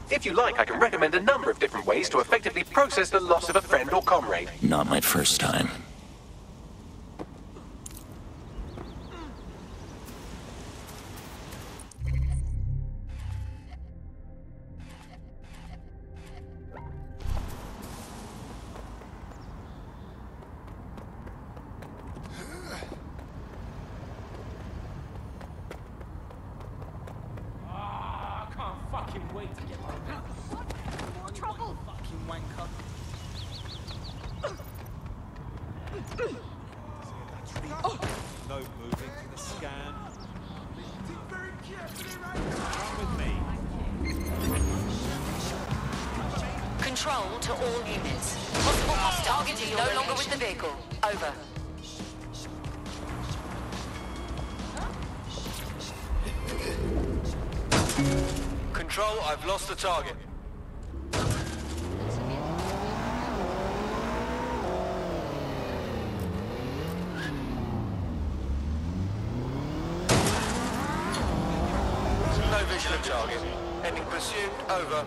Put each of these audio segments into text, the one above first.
If you like, I can recommend a number of different ways to effectively process the loss of a friend or comrade. Not my first time. No moving to the scan. Come with me. Control to all units. Possible hostile no longer with the vehicle. Over. Control, I've lost the target. No visual of target. Ending pursuit, over.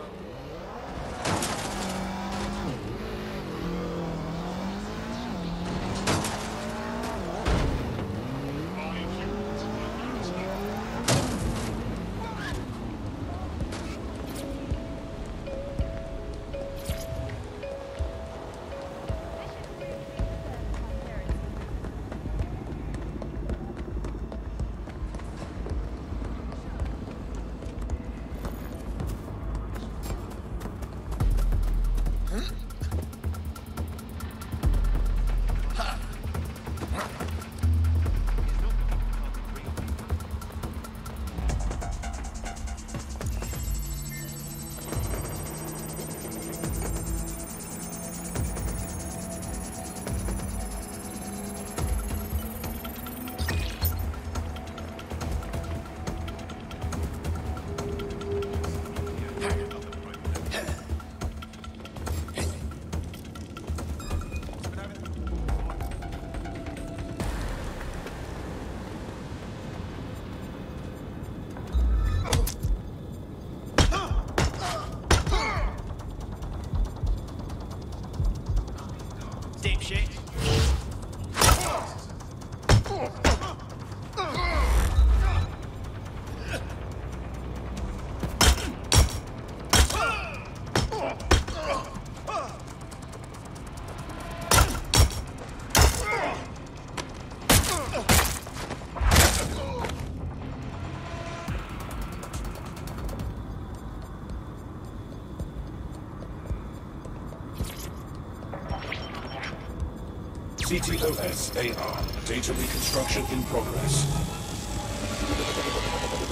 CTOS-AR. Data reconstruction in progress.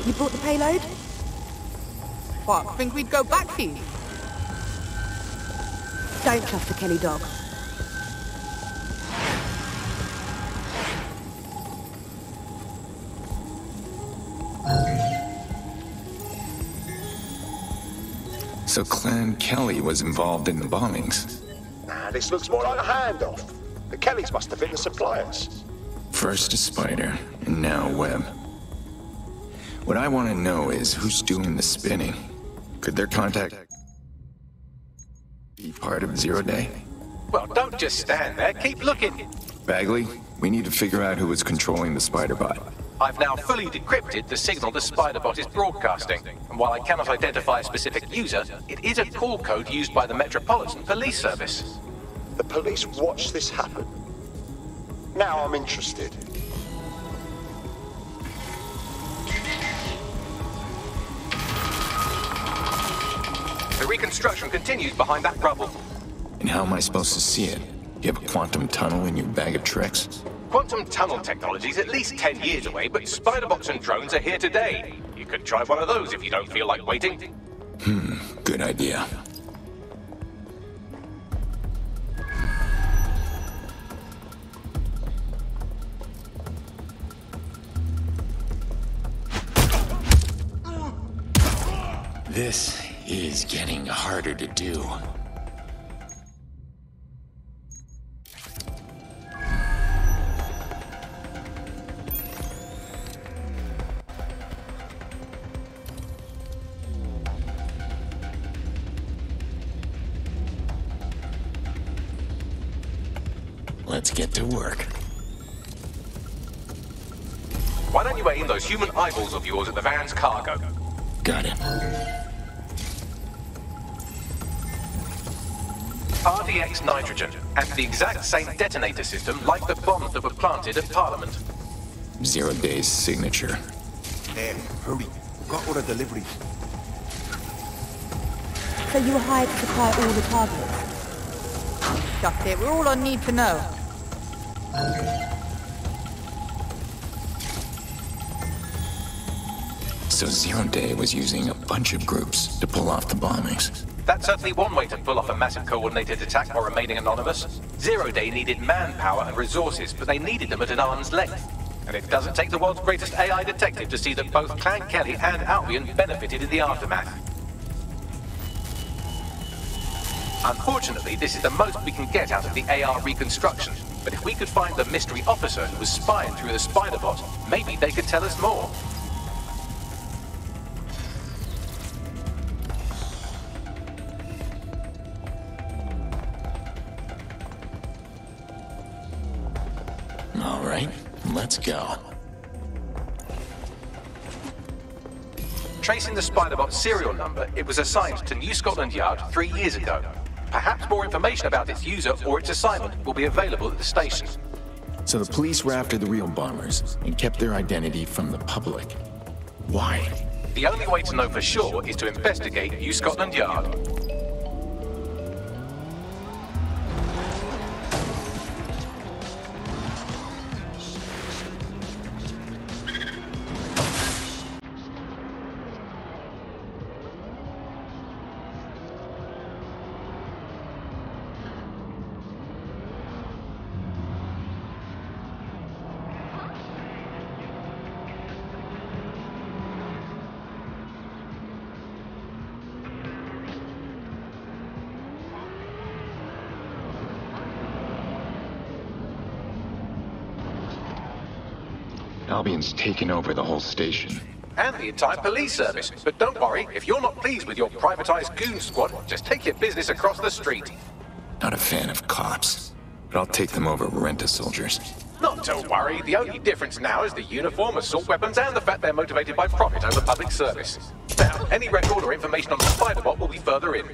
You brought the payload? What, think we'd go back for you? Don't trust the Kelly dog. So Clan Kelly was involved in the bombings. Nah, this looks more like a handoff. The Kellys must have been the suppliers. First a Spider, and now Webb. What I want to know is who's doing the spinning. Could their contact be part of Zero Day? Well, don't just stand there. Keep looking. Bagley, we need to figure out who is controlling the Spider bot. I've now fully decrypted the signal the Spider-Bot is broadcasting, and while I cannot identify a specific user, it is a call code used by the Metropolitan Police Service. The police watched this happen. Now I'm interested. The reconstruction continues behind that rubble. And how am I supposed to see it? You have a quantum tunnel in your bag of tricks? Quantum tunnel technology is at least 10 years away, but Spider-Bots and drones are here today. You could try one of those if you don't feel like waiting. Good idea. This is getting harder to do. Let's get to work. Why don't you aim those human eyeballs of yours at the van's cargo? Got it. RDX nitrogen, and the exact same detonator system like the bombs that were planted at Parliament. 0 Day's signature. Damn, hurry. Got all the deliveries. So you were hired to supply all the targets? That's it. We're all I need to know. So 0 Day was using a bunch of groups to pull off the bombings. That's certainly one way to pull off a massive coordinated attack while remaining anonymous. 0 Day needed manpower and resources, but they needed them at an arm's length. And it doesn't take the world's greatest AI detective to see that both Clan Kelly and Albion benefited in the aftermath. Unfortunately, this is the most we can get out of the AR reconstruction. But if we could find the mystery officer who was spying through the spider bot, maybe they could tell us more. All right, let's go. Tracing the Spiderbot serial number, it was assigned to New Scotland Yard 3 years ago. Perhaps more information about its user or its assignment will be available at the station. So the police were after the real bombers and kept their identity from the public. Why? The only way to know for sure is to investigate New Scotland Yard. Albion's taken over the whole station. And the entire police service. But don't worry, if you're not pleased with your privatized goon squad, just take your business across the street. Not a fan of cops, but I'll take them over rent-a-soldiers. Not to worry, the only difference now is the uniform, assault weapons, and the fact they're motivated by profit over public service. Now, any record or information on the Spiderbot will be further in.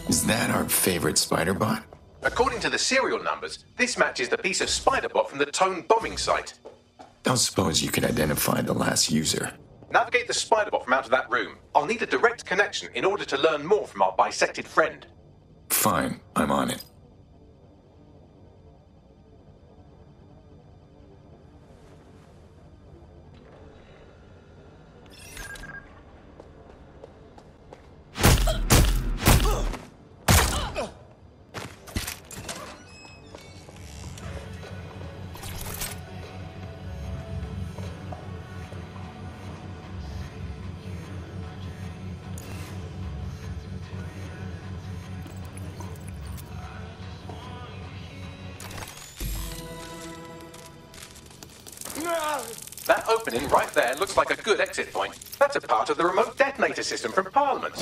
Is that our favorite spider bot? According to the serial numbers, this matches the piece of Spiderbot from the Tone bombing site. Don't suppose you could identify the last user? Navigate the Spiderbot from out of that room. I'll need a direct connection in order to learn more from our bisected friend. Fine, I'm on it. That opening right there looks like a good exit point. That's a part of the remote detonator system from Parliament.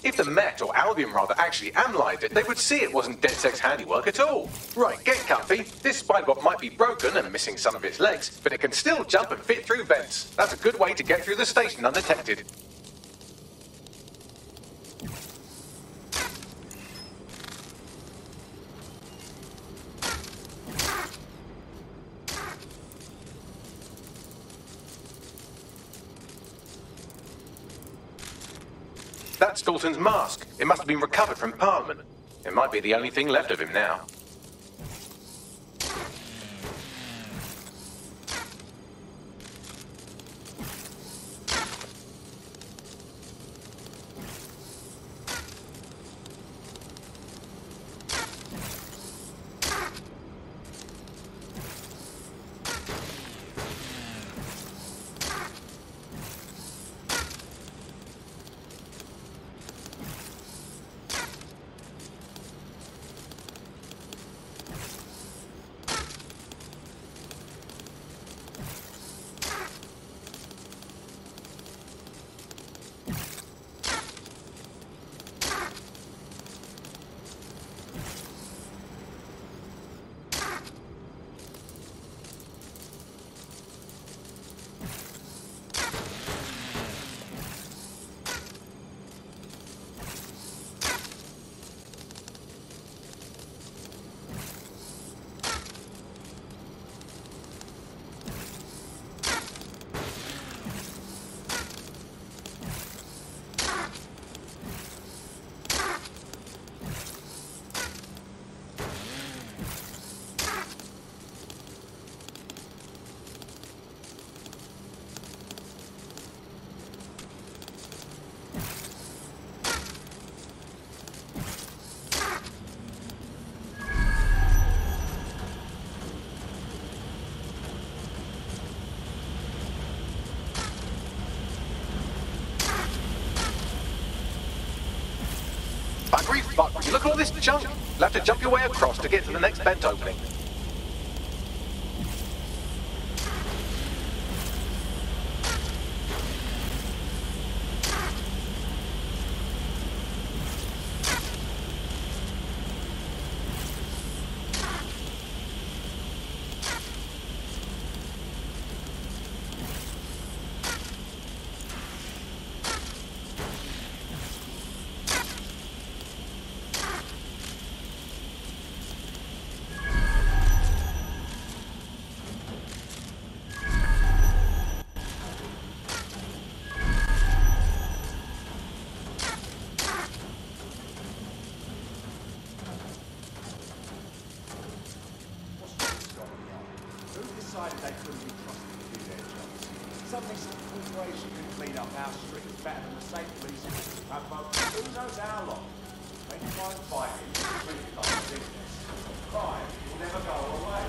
If the Met, or Albion rather, actually analysed it, they would see it wasn't DedSec's handiwork at all. Right, get comfy. This Spiderbot might be broken and missing some of its legs, but it can still jump and fit through vents. That's a good way to get through the station undetected. That's Dalton's mask. It must have been recovered from Parliament. It might be the only thing left of him now. But you look at all this junk. You'll have to jump your way across to get to the next vent opening. They couldn't be trusted to do their jobs. Suddenly some corporation can clean up our streets better than the state police. Who knows how long? They try and fight it, treat it like a business. Crime will never go away.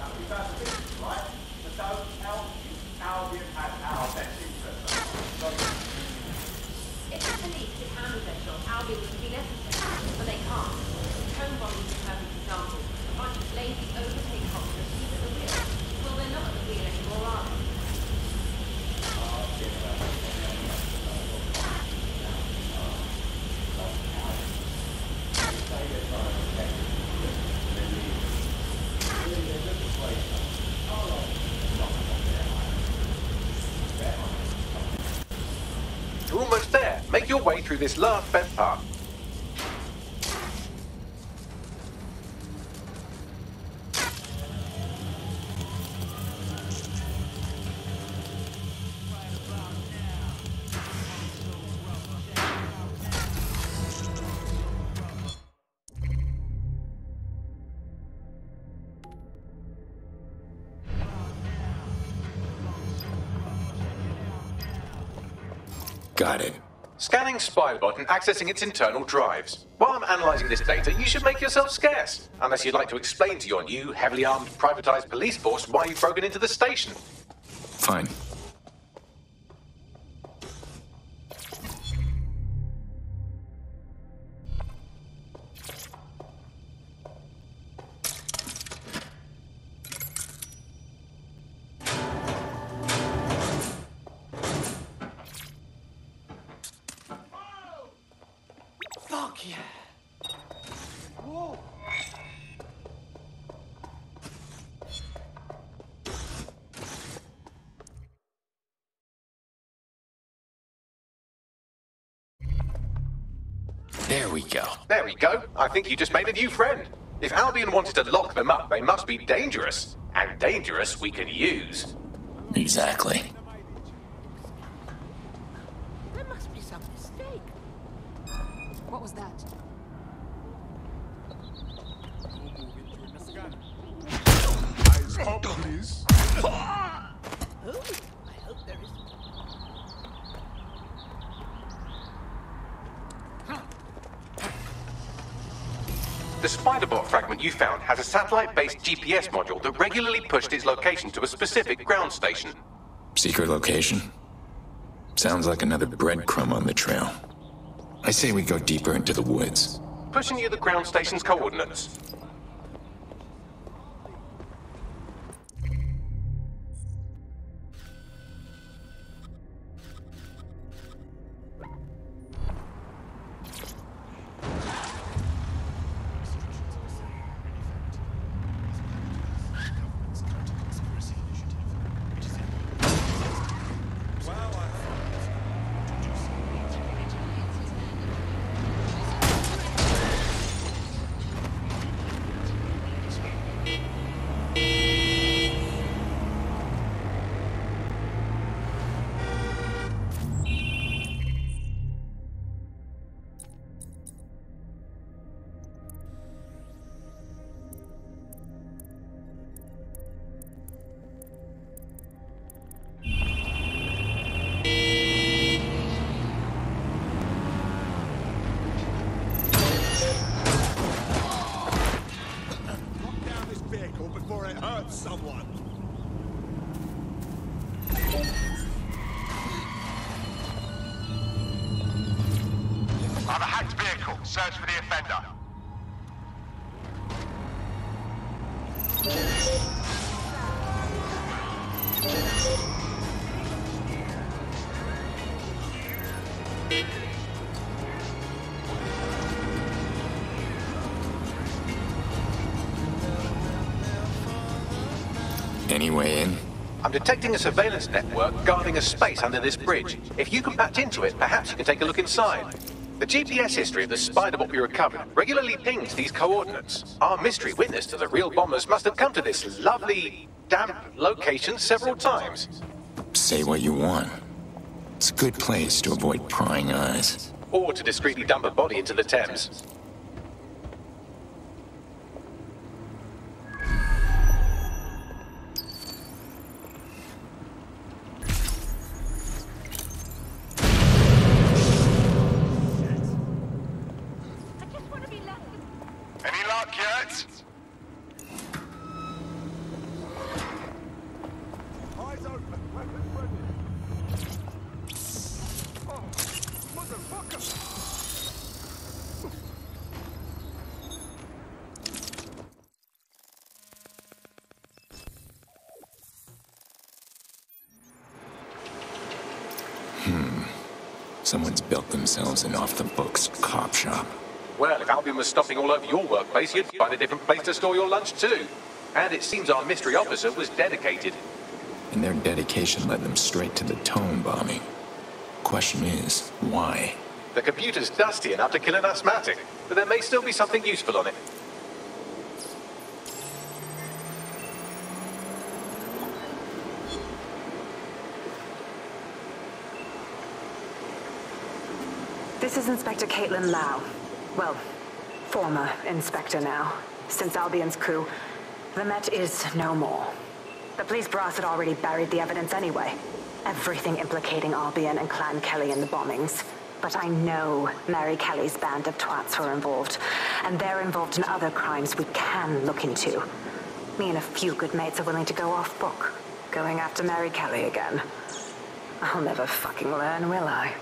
That would be bad business, right? So don't tell me Albion had our best interest. If the police could handle their job, Albion would be necessary, but they can't. Home bombing is a perfect example. A bunch of lazy, overpaid cops are asleep at the wheel. Well, they're not at the wheel anymore, are they? You're almost there. Make your way through this last vent part. Got it. Scanning Spybot and accessing its internal drives. While I'm analysing this data, you should make yourself scarce. Unless you'd like to explain to your new, heavily armed, privatised police force why you've broken into the station. Fine. Fuck yeah! Whoa! There we go. There we go. I think you just made a new friend. If Albion wanted to lock them up, they must be dangerous. And dangerous we can use. Exactly. There must be some mistake. What was that? Eyes up, please. I hope there is. The Spider-Bot fragment you found has a satellite-based GPS module that regularly pushed its location to a specific ground station. Secret location? Sounds like another breadcrumb on the trail. I say we go deeper into the woods. Pushing you the ground station's coordinates. Someone. On a hacked vehicle. Search for the offender. Any way in? I'm detecting a surveillance network guarding a space under this bridge. If you can patch into it, perhaps you can take a look inside. The GPS history of the Spider-Bot we recovered regularly pings these coordinates. Our mystery witness to the real bombers must have come to this lovely, damp location several times. Say what you want. It's a good place to avoid prying eyes. Or to discreetly dump a body into the Thames. Any luck yet? Eyes open, weapons ready. Oh, motherfucker! Someone's built themselves an off-the-books cop shop. Well, if Albion was stopping all over your workplace, you'd find a different place to store your lunch too. And it seems our mystery officer was dedicated. And their dedication led them straight to the tone bombing. Question is, why? The computer's dusty enough to kill an asthmatic, but there may still be something useful on it. This is Inspector Caitlin Lau. Well, former inspector now. Since Albion's coup, the Met is no more. The police brass had already buried the evidence anyway. Everything implicating Albion and Clan Kelly in the bombings. But I know Mary Kelly's band of twats were involved. And they're involved in other crimes we can look into. Me and a few good mates are willing to go off book. Going after Mary Kelly again. I'll never fucking learn, will I?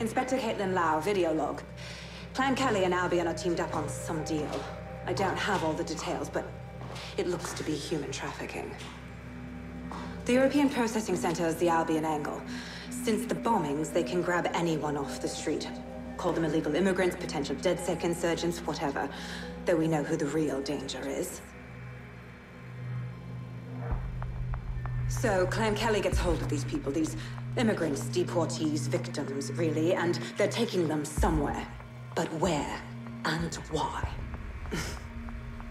Inspector Caitlin Lau, video log. Clan Kelly and Albion are teamed up on some deal. I don't have all the details, but it looks to be human trafficking. The European Processing Center is the Albion angle. Since the bombings, they can grab anyone off the street. Call them illegal immigrants, potential DedSec insurgents, whatever. Though we know who the real danger is. So, Clan Kelly gets hold of these people, these immigrants, deportees, victims, really, and they're taking them somewhere. But where and why?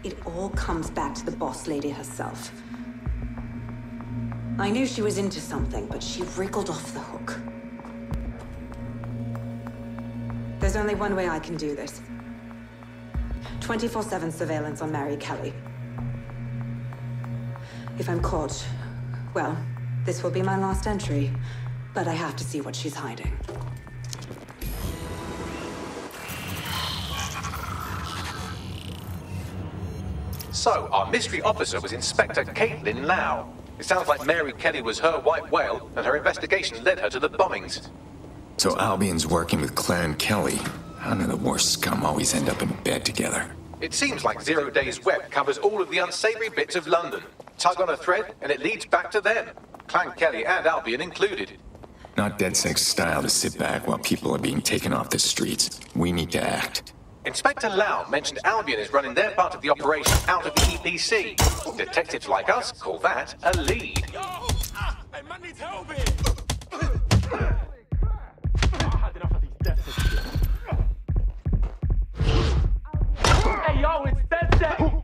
It all comes back to the boss lady herself. I knew she was into something, but she wriggled off the hook. There's only one way I can do this. 24/7 surveillance on Mary Kelly. If I'm caught, well, this will be my last entry, but I have to see what she's hiding. So, our mystery officer was Inspector Caitlin Lau. It sounds like Mary Kelly was her white whale, and her investigation led her to the bombings. So Albion's working with Clan Kelly. How do the worst scum always end up in bed together? It seems like 0 Days Web covers all of the unsavory bits of London. Tug on a thread, and it leads back to them. Clan Kelly and Albion included. Not DedSec's style to sit back while people are being taken off the streets. We need to act. Inspector Lau mentioned Albion is running their part of the operation out of the EPC. Detectives like us call that a lead. Hey, man needs help here! Hey, yo, it's DedSec!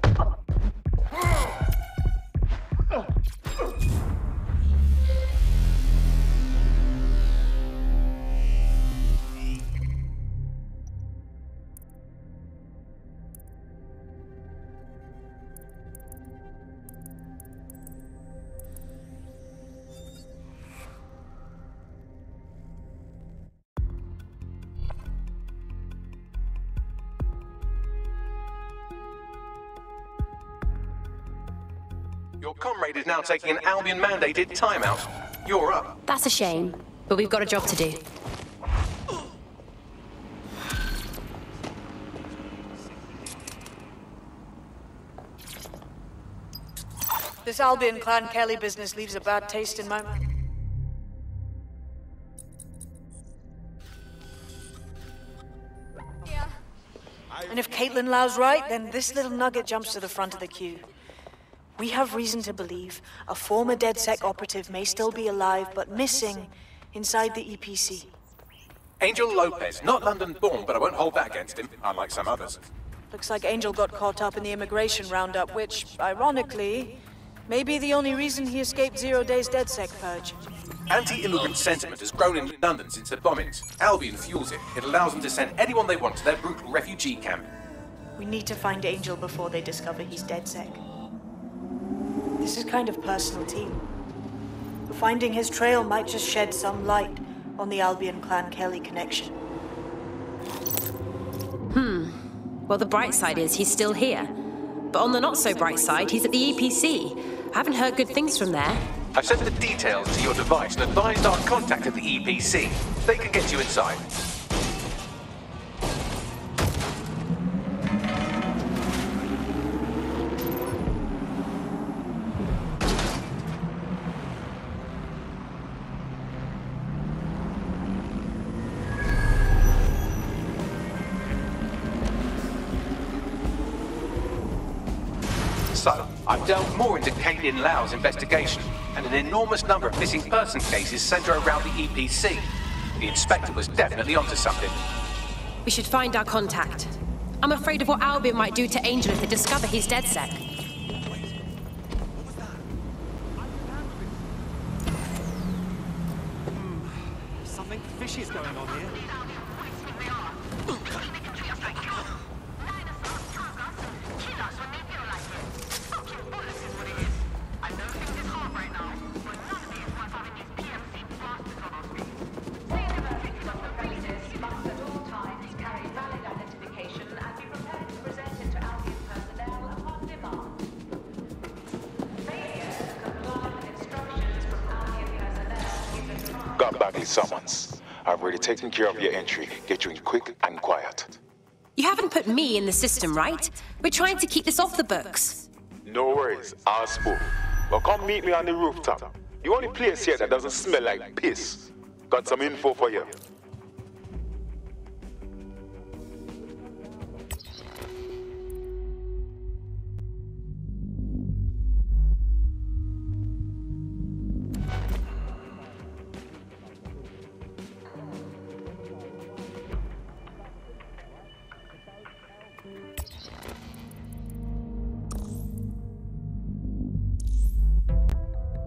Your comrade is now taking an Albion-mandated timeout. You're up. That's a shame, but we've got a job to do. This Albion Clan Kelly business leaves a bad taste in my mouth. And if Caitlin Lau's right, then this little nugget jumps to the front of the queue. We have reason to believe a former DedSec operative may still be alive, but missing inside the EPC. Angel Lopez, not London-born, but I won't hold that against him, unlike some others. Looks like Angel got caught up in the immigration roundup, which, ironically, may be the only reason he escaped 0 Days DedSec purge. Anti-immigrant sentiment has grown in London since the bombings. Albion fuels it. It allows them to send anyone they want to their brutal refugee camp. We need to find Angel before they discover he's DedSec. This is kind of personal, team. Finding his trail might just shed some light on the Albion Clan Kelly connection. Well, the bright side is he's still here. But on the not-so-bright side, he's at the EPC. I haven't heard good things from there. I've sent the details to your device and advised our contact at the EPC. They can get you inside. So, I've delved more into Caitlin Lau's investigation, and an enormous number of missing person cases centre around the EPC. The inspector was definitely onto something. We should find our contact. I'm afraid of what Albion might do to Angel if they discover he's DedSec. Something fishy is going on here. Got Bagley summons. I've already taken care of your entry. Get you in quick and quiet. You haven't put me in the system, right? We're trying to keep this off the books. No worries, I'll spook. Well, come meet me on the rooftop. The only place here that doesn't smell like piss. Got some info for you.